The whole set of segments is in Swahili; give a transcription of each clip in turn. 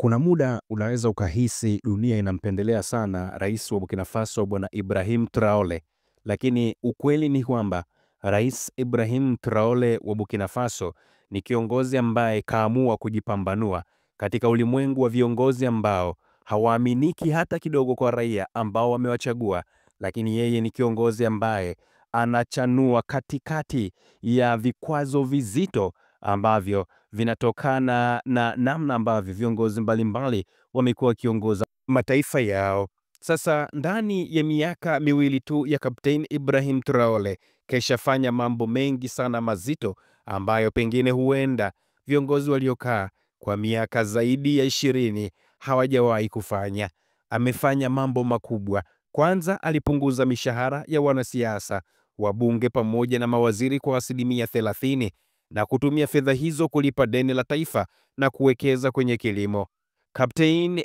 Kuna muda unaweza ukahisi dunia inampendelea sana rais wa Burkina Faso Bwana Ibrahim Traore, lakini ukweli ni kwamba Rais Ibrahim Traore wa Burkina Faso ni kiongozi ambaye kaamua kujipambanua katika ulimwengu wa viongozi ambao hawaaminiki hata kidogo kwa raia ambao wamewachagua, lakini yeye ni kiongozi ambaye anachanua katikati ya vikwazo vizito ambavyo vinatokana na namna ambavyo viongozi mbalimbali wamekuwa wakiongoza mataifa yao. Sasa ndani ya miaka miwili tu ya Kapteni Ibrahim Traore keshafanya mambo mengi sana mazito ambayo pengine huenda viongozi waliokaa kwa miaka zaidi ya 20 hawajawahi kufanya. Amefanya mambo makubwa. Kwanza alipunguza mishahara ya wanasiasa, wabunge pamoja na mawaziri kwa 30% na kutumia fedha hizo kulipa deni la taifa na kuwekeza kwenye kilimo. Kapteni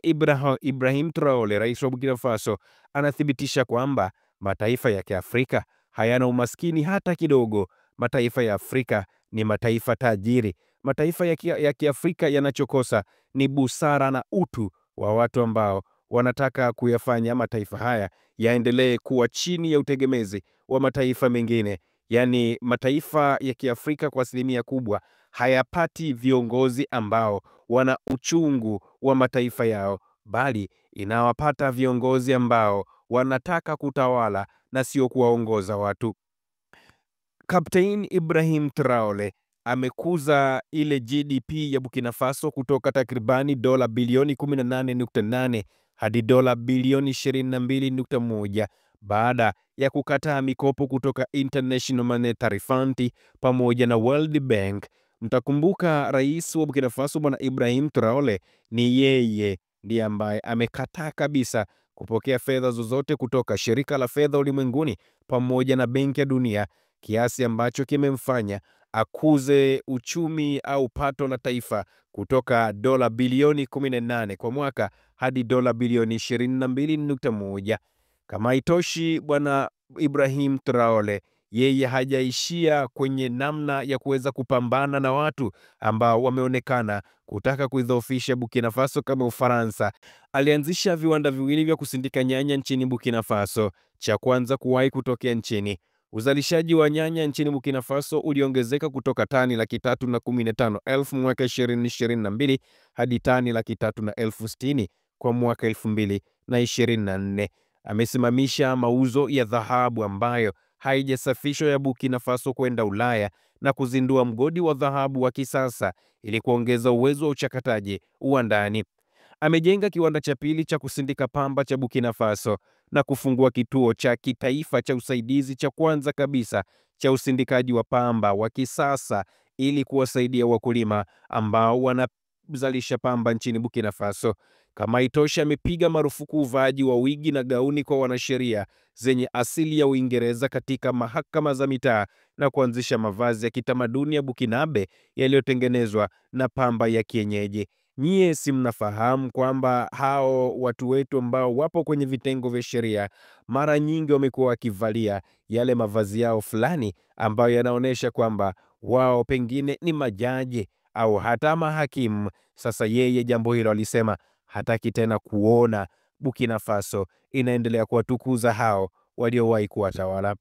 Ibrahim Traore, rais wa Burkina Faso, anathibitisha kwamba mataifa ya Kiafrika hayana umaskini hata kidogo. Mataifa ya Afrika ni mataifa tajiri. Mataifa ya Kiafrika yanachokosa ni busara na utu wa watu ambao wanataka kuyafanya mataifa haya yaendelee kuwa chini ya utegemezi wa mataifa mengine. Yaani mataifa ya Kiafrika kwa asilimia kubwa hayapati viongozi ambao wana uchungu wa mataifa yao, bali inawapata viongozi ambao wanataka kutawala na sio kuwaongoza watu. Kapteni Ibrahim Traore amekuza ile GDP ya Burkina Faso kutoka takribani dola bilioni 18.8 hadi dola bilioni 22.1 baada ya kukataa mikopo kutoka International Monetary Fund pamoja na World Bank. Mtakumbuka rais wa Burkina Faso Bwana Ibrahim Traore ni yeye ndiye ambaye amekataa kabisa kupokea fedha zozote kutoka Shirika la Fedha Ulimwenguni pamoja na Benki ya Dunia, kiasi ambacho kimemfanya akuze uchumi au pato la taifa kutoka dola bilioni 18 kwa mwaka hadi dola bilioni 22.1. Kama haitoshi, Bwana Ibrahim Traore yeye hajaishia kwenye namna ya kuweza kupambana na watu ambao wameonekana kutaka kuidhoofisha Burkina Faso kama Ufaransa. Alianzisha viwanda viwili vya kusindika nyanya nchini Burkina Faso, cha kwanza kuwahi kutokea nchini. Uzalishaji wa nyanya nchini Burkina Faso uliongezeka kutoka tani 315,000 mwaka 2022 hadi tani 360,000 kwa mwaka 2024. Amesimamisha mauzo ya dhahabu ambayo haijasafishwa ya Burkina Faso kwenda Ulaya na kuzindua mgodi wa dhahabu wa kisasa ili kuongeza uwezo wa uchakataji wa ndani. Amejenga kiwanda cha pili cha kusindika pamba cha Burkina Faso na kufungua kituo cha kitaifa cha usaidizi cha kwanza kabisa cha usindikaji wa pamba wa kisasa ili kuwasaidia wakulima ambao wanazalisha pamba nchini Burkina Faso. Kama haitoshi, amepiga marufuku uvaaji wa wigi na gauni kwa wanasheria zenye asili ya Uingereza katika mahakama za mitaa na kuanzisha mavazi ya kitamaduni ya Burkinabe yaliyotengenezwa na pamba ya kienyeji. Nyie si mnafahamu kwamba hao watu wetu ambao wapo kwenye vitengo vya sheria mara nyingi wamekuwa wakivalia yale mavazi yao fulani ambayo yanaonyesha kwamba wao pengine ni majaji au hata mahakimu. Sasa yeye jambo hilo alisema hataki tena kuona Burkina Faso inaendelea kuwatukuza hao waliowahi kuwatawala.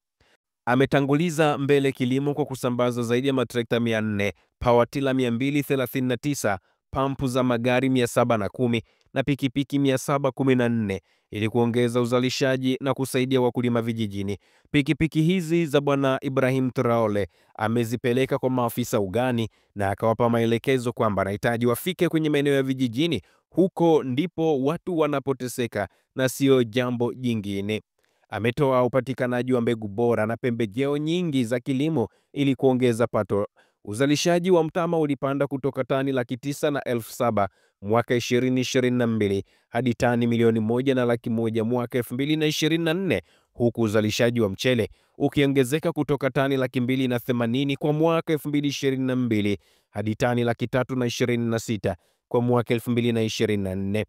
Ametanguliza mbele kilimo kwa kusambaza zaidi ya matrekta 400, pawatila 239, pampu za magari 710 na pikipiki 714 ili kuongeza uzalishaji na kusaidia wakulima vijijini. Pikipiki hizi za Bwana Ibrahim Traore amezipeleka kwa maafisa ugani na akawapa maelekezo kwamba anahitaji wafike kwenye maeneo ya vijijini. Huko ndipo watu wanapoteseka na sio jambo jingine. Ametoa upatikanaji wa mbegu bora na pembejeo nyingi za kilimo ili kuongeza pato. Uzalishaji wa mtama ulipanda kutoka tani 907,000 mwaka 2022 hadi tani 1,100,000 mwaka 2024, huku uzalishaji wa mchele ukiongezeka kutoka tani 280,000 kwa mwaka 2022 hadi tani 326,000 kwa mwaka 2024.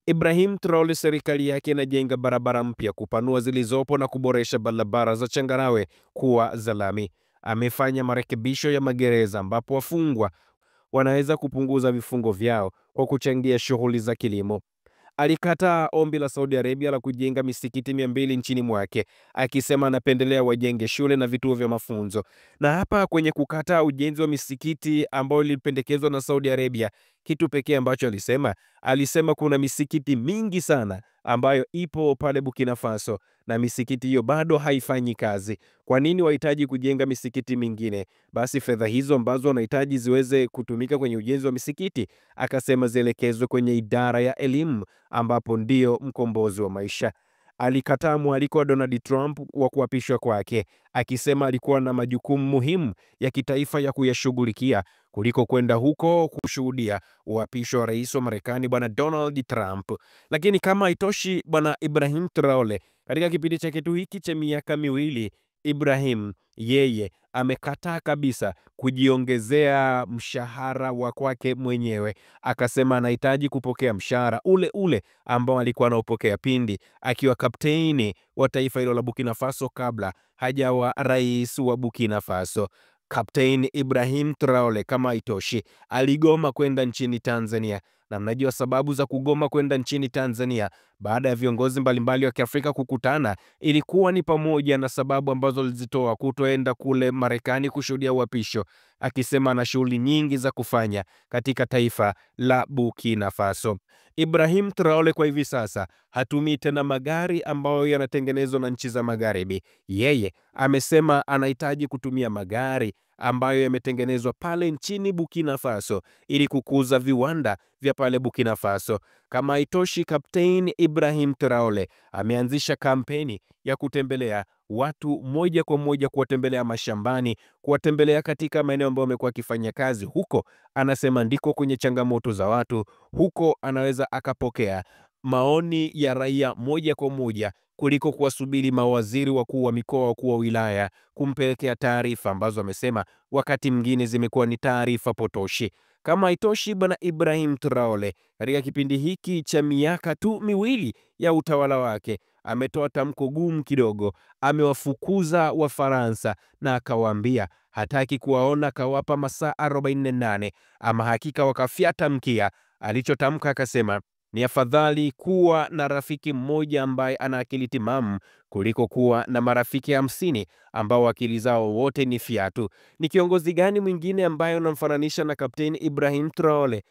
Ibrahim Traore serikali yake inajenga barabara mpya, kupanua zilizopo na kuboresha barabara za changarawe kuwa za lami. Amefanya marekebisho ya magereza ambapo wafungwa wanaweza kupunguza vifungo vyao kwa kuchangia shughuli za kilimo. Alikataa ombi la Saudi Arabia la kujenga misikiti 200 nchini mwake, akisema anapendelea wajenge shule na vituo vya mafunzo. Na hapa kwenye kukataa ujenzi wa misikiti ambayo ilipendekezwa na Saudi Arabia, kitu pekee ambacho alisema kuna misikiti mingi sana ambayo ipo pale Burkina Faso na misikiti hiyo bado haifanyi kazi. Kwa nini wahitaji kujenga misikiti mingine? Basi fedha hizo ambazo wanahitaji ziweze kutumika kwenye ujenzi wa misikiti, akasema zielekezwe kwenye idara ya elimu ambapo ndio mkombozi wa maisha. Alikataa mwaliko wa Donald Trump wa kuapishwa kwake, akisema alikuwa na majukumu muhimu ya kitaifa ya kuyashughulikia kuliko kwenda huko kushuhudia uapisho wa rais wa Marekani bwana Donald Trump. Lakini kama haitoshi, bwana Ibrahim Traore katika kipindi chake tu hiki cha miaka miwili, Ibrahim yeye amekataa kabisa kujiongezea mshahara wa kwake mwenyewe. Akasema anahitaji kupokea mshahara ule ule ambao alikuwa anaupokea pindi akiwa kapteni wa taifa hilo la Burkina Faso kabla hajawa rais wa Burkina Faso. Kapteni Ibrahim Traore kama haitoshi, aligoma kwenda nchini Tanzania. Na mnajua sababu za kugoma kwenda nchini Tanzania baada ya viongozi mbalimbali wa Kiafrika kukutana, ilikuwa ni pamoja na sababu ambazo alizitoa kutoenda kule Marekani kushuhudia uapisho, akisema ana shughuli nyingi za kufanya katika taifa la Burkina Faso. Ibrahim Traore kwa hivi sasa hatumii tena magari ambayo yanatengenezwa na nchi za magharibi. Yeye amesema anahitaji kutumia magari ambayo yametengenezwa pale nchini Burkina Faso ili kukuza viwanda vya pale Burkina Faso. Kama haitoshi, Kapteni Ibrahim Traore ameanzisha kampeni ya kutembelea watu moja kwa moja, kuwatembelea mashambani, kuwatembelea katika maeneo ambayo wamekuwa wakifanya kazi huko. Anasema ndiko kwenye changamoto za watu, huko anaweza akapokea maoni ya raia moja kwa moja kuliko kuwasubiri mawaziri wakuu wa mikoa, wakuu wa wilaya kumpelekea taarifa ambazo amesema wakati mwingine zimekuwa ni taarifa potoshi. Kama haitoshi, bwana Ibrahim Traore katika kipindi hiki cha miaka tu miwili ya utawala wake ametoa tamko gumu kidogo. Amewafukuza Wafaransa na akawaambia hataki kuwaona, akawapa masaa 48 ama hakika wakafyata mkia. Alichotamka akasema ni afadhali kuwa na rafiki mmoja ambaye ana akili timamu kuliko kuwa na marafiki 50 ambao akili zao wote ni fiatu. Ni kiongozi gani mwingine ambaye unamfananisha na Kapteni Ibrahim Traore?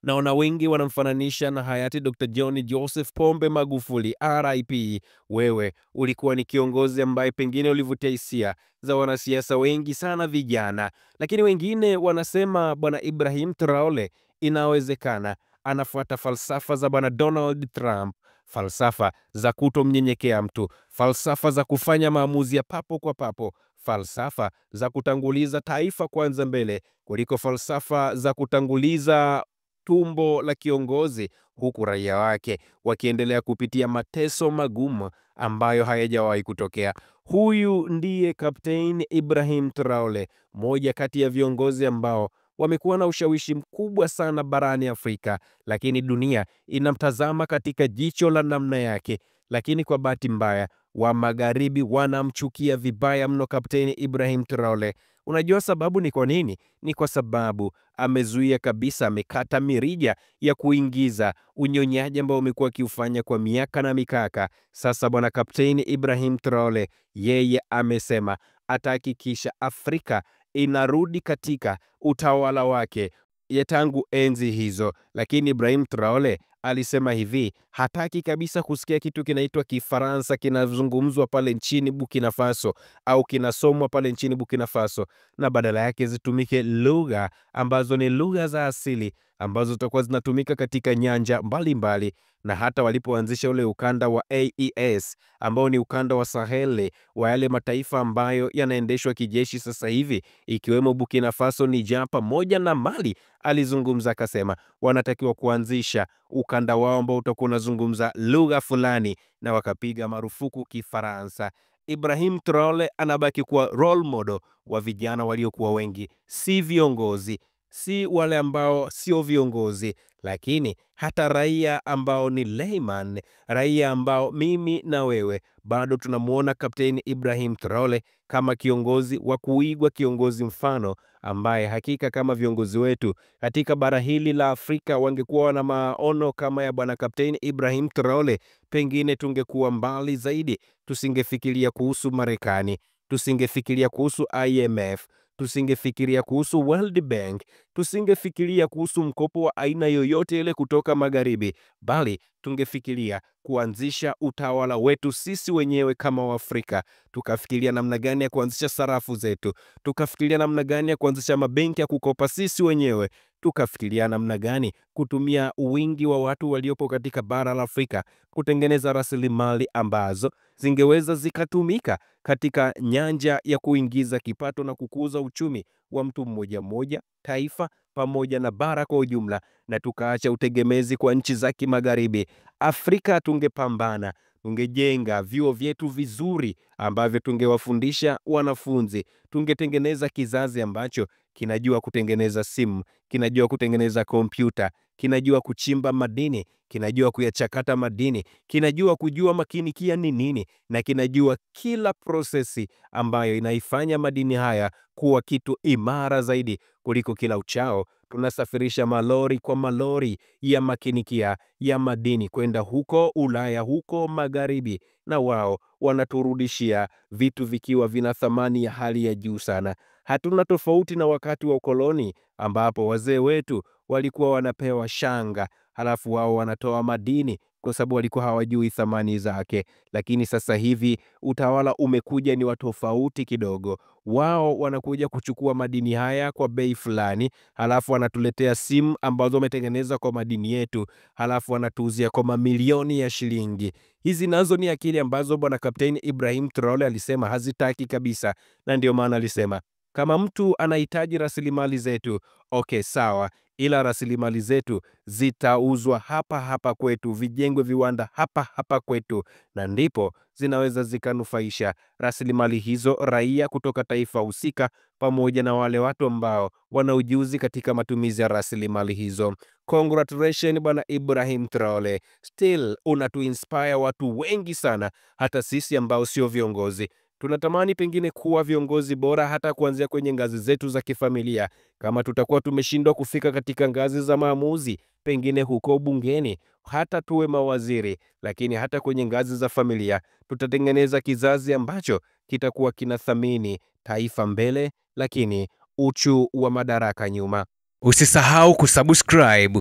Naona wengi wanamfananisha na hayati Dr. John Joseph Pombe Magufuli, RIP. Wewe ulikuwa ni kiongozi ambaye pengine ulivutia hisia za wanasiasa wengi sana vijana, lakini wengine wanasema bwana Ibrahim Traore inawezekana anafuata falsafa za bwana Donald Trump, falsafa za kutomnyenyekea mtu, falsafa za kufanya maamuzi ya papo kwa papo, falsafa za kutanguliza taifa kwanza mbele kuliko falsafa za kutanguliza tumbo la kiongozi, huku raia wake wakiendelea kupitia mateso magumu ambayo hayajawahi kutokea. Huyu ndiye Kapteni Ibrahim Traore, moja kati ya viongozi ambao wamekuwa na ushawishi mkubwa sana barani Afrika, lakini dunia inamtazama katika jicho la namna yake. Lakini kwa bahati mbaya, wa magharibi wanamchukia vibaya mno Kapteni Ibrahim Traore. Unajua sababu ni kwa nini? Ni kwa sababu amezuia kabisa, amekata mirija ya kuingiza unyonyaji ambao umekuwa akiufanya kwa miaka na mikaka. Sasa bwana Kapteni Ibrahim Traore yeye amesema atahakikisha Afrika inarudi katika utawala wake ya tangu enzi hizo. Lakini Ibrahim Traore alisema hivi, hataki kabisa kusikia kitu kinaitwa Kifaransa kinazungumzwa pale nchini Burkina Faso au kinasomwa pale nchini Burkina Faso, na badala yake zitumike lugha ambazo ni lugha za asili ambazo zitakuwa zinatumika katika nyanja mbalimbali. Na hata walipoanzisha ule ukanda wa AES ambao ni ukanda wa Sahel wa yale mataifa ambayo yanaendeshwa kijeshi sasa hivi ikiwemo Burkina Faso, Niger pamoja na Mali, alizungumza akasema wanatakiwa kuanzisha ukanda wao ambao utakuwa unazungumza lugha fulani, na wakapiga marufuku Kifaransa. Ibrahim Traore anabaki kuwa role model wa vijana waliokuwa wengi, si viongozi. si wale ambao sio viongozi, lakini hata raia ambao ni layman, raia ambao mimi na wewe bado tunamuona Kapteni Ibrahim Traore kama kiongozi wa kuigwa, kiongozi mfano ambaye hakika kama viongozi wetu katika bara hili la Afrika wangekuwa na maono kama ya bwana Kapteni Ibrahim Traore, pengine tungekuwa mbali zaidi. Tusingefikiria kuhusu Marekani, tusingefikiria kuhusu IMF, tusingefikiria kuhusu World Bank, tusingefikiria kuhusu mkopo wa aina yoyote ile kutoka magharibi, bali tungefikiria kuanzisha utawala wetu sisi wenyewe kama Waafrika. Tukafikiria namna gani ya kuanzisha sarafu zetu, tukafikiria namna gani ya kuanzisha mabenki ya kukopa sisi wenyewe, tukafikiria namna gani kutumia wingi wa watu waliopo katika bara la Afrika kutengeneza rasilimali ambazo zingeweza zikatumika katika nyanja ya kuingiza kipato na kukuza uchumi wa mtu mmoja mmoja, taifa pamoja na bara kwa ujumla, na tukaacha utegemezi kwa nchi za kimagharibi. Afrika tungepambana, tungejenga vyuo vyetu vizuri ambavyo tungewafundisha wanafunzi, tungetengeneza kizazi ambacho kinajua kutengeneza simu, kinajua kutengeneza kompyuta, kinajua kuchimba madini, kinajua kuyachakata madini, kinajua kujua makinikia ni nini, na kinajua kila prosesi ambayo inaifanya madini haya kuwa kitu imara zaidi kuliko kila uchao tunasafirisha malori kwa malori ya makinikia ya madini kwenda huko Ulaya, huko magharibi, na wao wanaturudishia vitu vikiwa vina thamani ya hali ya juu sana. Hatuna tofauti na wakati wa ukoloni ambapo wazee wetu walikuwa wanapewa shanga, halafu wao wanatoa madini kwa sababu walikuwa hawajui thamani zake. Lakini sasa hivi utawala umekuja ni wa tofauti kidogo. Wao wanakuja kuchukua madini haya kwa bei fulani, halafu wanatuletea simu ambazo wametengeneza kwa madini yetu, halafu wanatuuzia kwa mamilioni ya shilingi. Hizi nazo ni akili ambazo bwana Kapteni Ibrahim Traore alisema hazitaki kabisa, na ndio maana alisema kama mtu anahitaji rasilimali zetu, okay, sawa, ila rasilimali zetu zitauzwa hapa hapa kwetu, vijengwe viwanda hapa hapa kwetu, na ndipo zinaweza zikanufaisha rasilimali hizo raia kutoka taifa husika pamoja na wale watu ambao wana ujuzi katika matumizi ya rasilimali hizo. Congratulations bwana Ibrahim Traore, still unatuinspire watu wengi sana, hata sisi ambao sio viongozi. Tunatamani pengine kuwa viongozi bora hata kuanzia kwenye ngazi zetu za kifamilia. Kama tutakuwa tumeshindwa kufika katika ngazi za maamuzi, pengine huko bungeni, hata tuwe mawaziri, lakini hata kwenye ngazi za familia, tutatengeneza kizazi ambacho kitakuwa kinathamini taifa mbele, lakini uchu wa madaraka nyuma. Usisahau kusubscribe,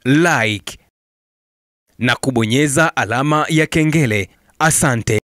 like na kubonyeza alama ya kengele. Asante.